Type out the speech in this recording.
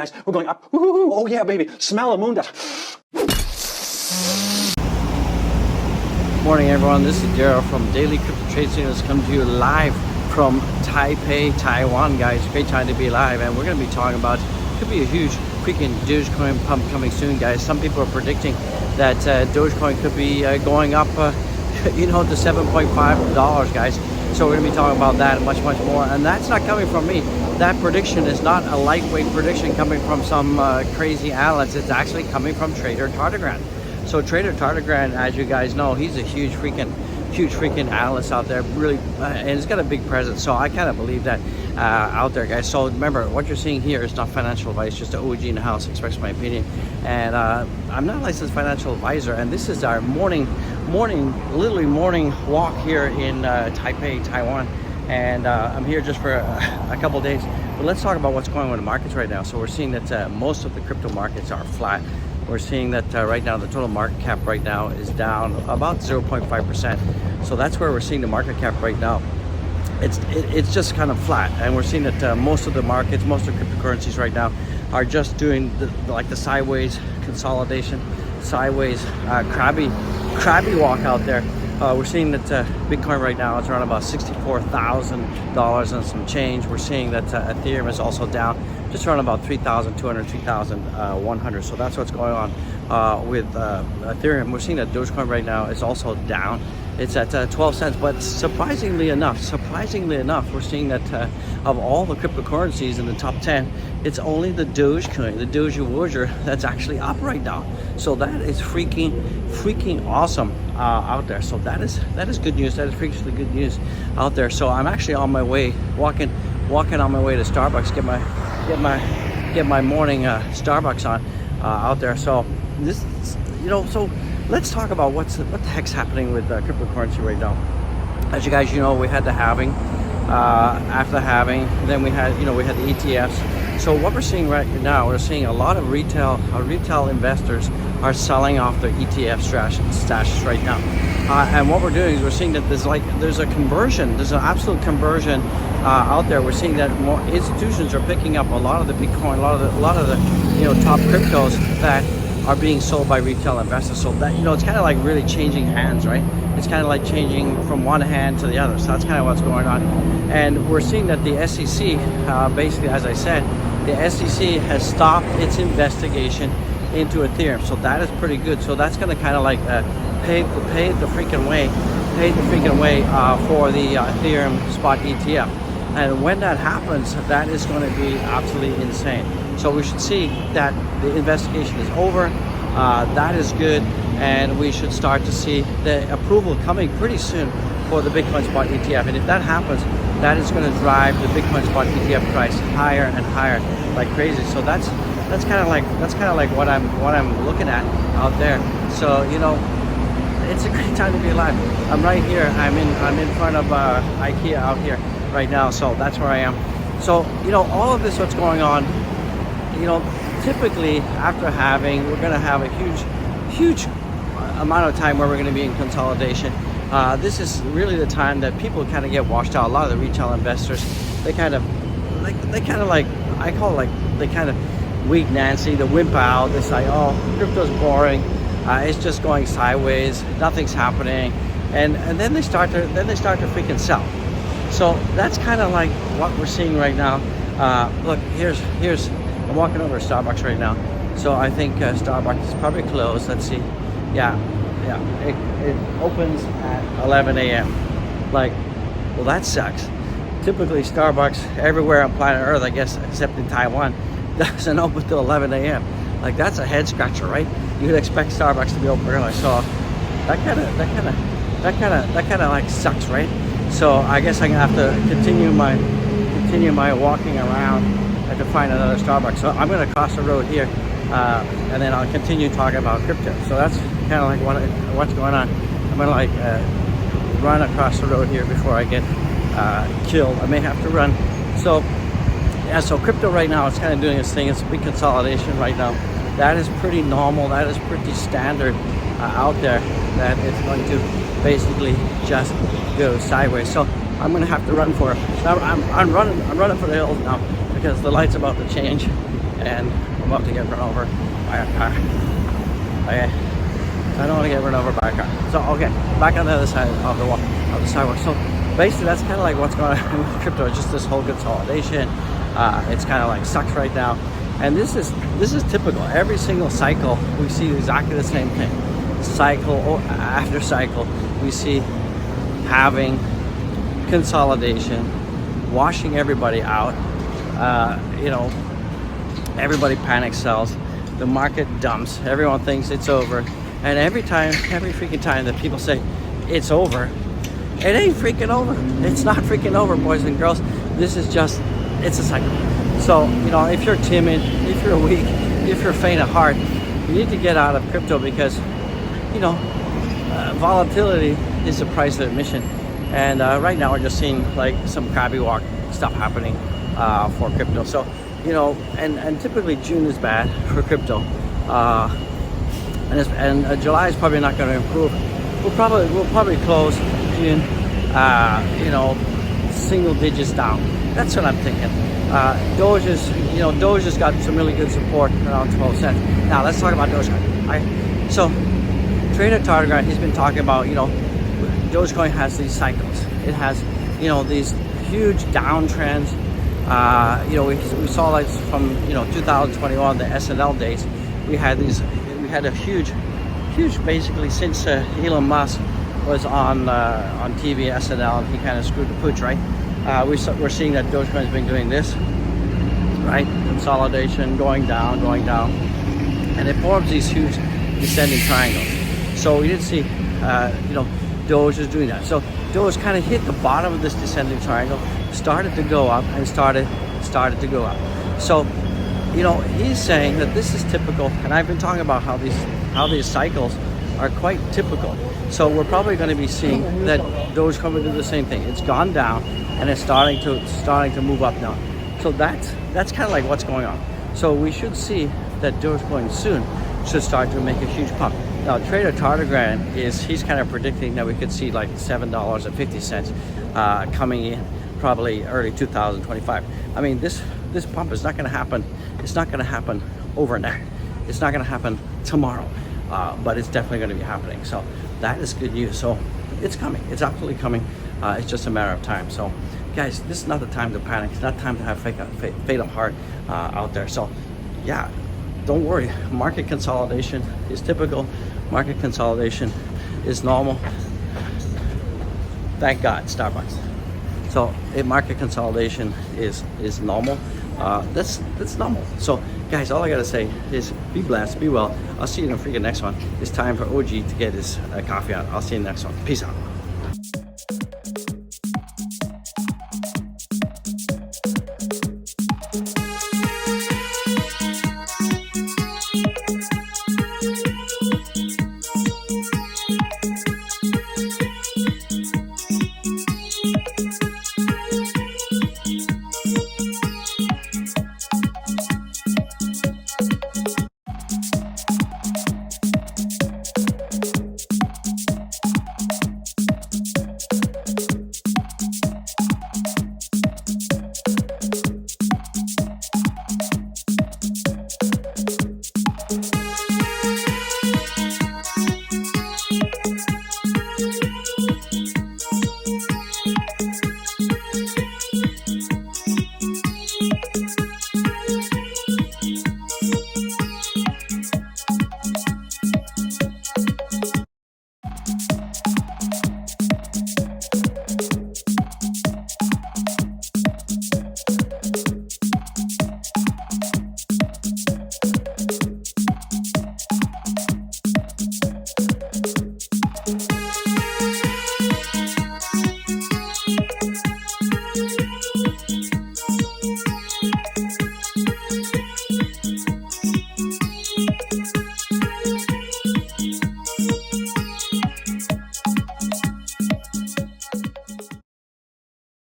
guys. We're going up. Woo-hoo-hoo. Oh yeah, baby. Smell the moon dust. Morning, everyone. This is Daryl from Daily Crypto Trade Signals, coming to you live from Taipei, Taiwan, guys. Great time to be alive, and we're going to be talking about, could be a huge freaking Dogecoin pump coming soon, guys. Some people are predicting that Dogecoin could be going up, you know, to $7.5, guys. So we're going to be talking about that and much more. And that's not coming from me. That prediction is not a lightweight prediction coming from some crazy analyst. It's actually coming from Trader Tardigrade. So Trader Tardigrade, as you guys know, he's a huge freaking analyst out there, really, and he's got a big presence. So I kind of believe that out there, guys. So remember, what you're seeing here is not financial advice, just an OG in the house, express my opinion. And I'm not a licensed financial advisor, and this is our literally morning walk here in Taipei, Taiwan. And I'm here just for a couple days. But let's talk about what's going on in the markets right now. So we're seeing that most of the crypto markets are flat. We're seeing that right now the total market cap right now is down about 0.5%. So that's where we're seeing the market cap right now. It's just kind of flat, and we're seeing that most of the markets, most of the cryptocurrencies right now are just doing the sideways consolidation, sideways crabby walk out there. We're seeing that Bitcoin right now is around about $64,000 and some change. We're seeing that Ethereum is also down, just around about 3,200, 3,100. So that's what's going on with Ethereum. We're seeing that Dogecoin right now is also down. It's at 12 cents, but surprisingly enough, we're seeing that of all the cryptocurrencies in the top 10, it's only the Dogecoin, the Dogecoin, that's actually up right now. So that is freaking awesome out there. So that is good news. That is freakishly good news out there. So I'm actually on my way, walking on my way to Starbucks, get my morning Starbucks on out there. So this, you know, so let's talk about what the heck's happening with cryptocurrency right now. As you guys, you know, we had the halving. After the halving, then we had the ETFs. So what we're seeing right now, we're seeing a lot of retail investors are selling off their ETF stashes right now. And what we're doing is we're seeing that there's a conversion, there's an absolute conversion out there. We're seeing that more institutions are picking up a lot of the Bitcoin, a lot of the top cryptos that are being sold by retail investors. So that, it's kind of like really changing hands, right? It's kind of like changing from one hand to the other. So that's kind of what's going on. And we're seeing that the SEC, basically, as I said, the SEC has stopped its investigation into Ethereum. So that is pretty good. So that's going to kind of like pave the freaking way for the Ethereum spot ETF. And when that happens, that is going to be absolutely insane. So we should see that the investigation is over. That is good, and we should start to see the approval coming pretty soon for the Bitcoin spot ETF. And if that happens, that is going to drive the Bitcoin spot ETF price higher and higher like crazy. So that's kind of like what I'm looking at out there. So it's a great time to be alive. I'm right here. I'm in front of IKEA out here right now. So that's where I am. So all of this, what's going on. Typically after halving, we're going to have a huge amount of time where we're going to be in consolidation. This is really the time that people kind of get washed out. A lot of the retail investors, they kind of weak Nancy, they wimp out. They say, oh, crypto's boring. It's just going sideways. Nothing's happening, and then they start to freaking sell. So that's kind of like what we're seeing right now. Look, here's. I'm walking over to Starbucks right now. So I think Starbucks is probably closed. Let's see. Yeah. It opens at 11 a.m. Like, well, that sucks. Typically Starbucks everywhere on planet Earth, I guess, except in Taiwan, doesn't open till 11 a.m. Like, that's a head scratcher, right? You'd expect Starbucks to be open early. So that kind of like sucks, right? So I guess I'm gonna have to continue my walking around to find another Starbucks. So I'm going to cross the road here, and then I'll continue talking about crypto. So that's kind of like what's going on. I'm going to like run across the road here before I get killed. I may have to run. So yeah, so crypto right now, it's kind of doing its thing. It's a big consolidation right now. That is pretty normal. That is pretty standard out there, that it's going to basically just go sideways. So I'm going to have to run for it. So I'm running for the hills now, because the light's about to change, and I'm about to get run over by a car. Okay, so I don't want to get run over by a car. So okay, back on the other side of the sidewalk. So basically, that's kind of like what's going on with crypto. Just this whole consolidation. It's kind of like sucks right now, and this is typical. Every single cycle, we see exactly the same thing. Cycle after cycle, we see having consolidation, washing everybody out. Everybody panic sells, the market dumps, everyone thinks it's over, and every freaking time that people say it's over, it ain't freaking over. It's not freaking over, boys and girls. This is just, it's a cycle. So, if you're timid, if you're weak, if you're faint of heart, you need to get out of crypto because, volatility is the price of admission. And right now we're just seeing like some crabby walk stuff happening for crypto. So, and typically June is bad for crypto. And July is probably not going to improve. We'll probably close June, single digits down. That's what I'm thinking. Doge has got some really good support around 12 cents. Now let's talk about Dogecoin. So Trader Tardigrade, he's been talking about, Dogecoin has these cycles. It has, these huge downtrends. We saw like from 2021, the SNL days. We had a huge, basically since Elon Musk was on TV, SNL, and he kind of screwed the pooch, right? We're seeing that Dogecoin has been doing this, right? Consolidation, going down, and it forms these huge descending triangles. So we did see, Doge is doing that. So Doge kind of hit the bottom of this descending triangle, started to go up, and started to go up. So, he's saying that this is typical, and I've been talking about how these cycles are quite typical. So we're probably going to be seeing that Dogecoin will do the same thing. It's gone down, and it's starting to move up now. So that's kind of like what's going on. So we should see that Dogecoin soon should start to make a huge pump. Now Trader Tardigrade he's kind of predicting that we could see like $7.50 coming in probably early 2025. I mean, this pump is not going to happen. It's not going to happen overnight. It's not going to happen tomorrow, but it's definitely going to be happening. So that is good news. So it's coming. It's absolutely coming. It's just a matter of time. So guys, this is not the time to panic. It's not time to have fatal heart out there. So yeah, don't worry. Market consolidation is typical. Market consolidation is normal. Thank God, Starbucks. So market consolidation is normal. That's normal. So guys, all I gotta say is be blessed, be well. I'll see you in the freaking next one. It's time for OG to get his coffee out. I'll see you in the next one. Peace out.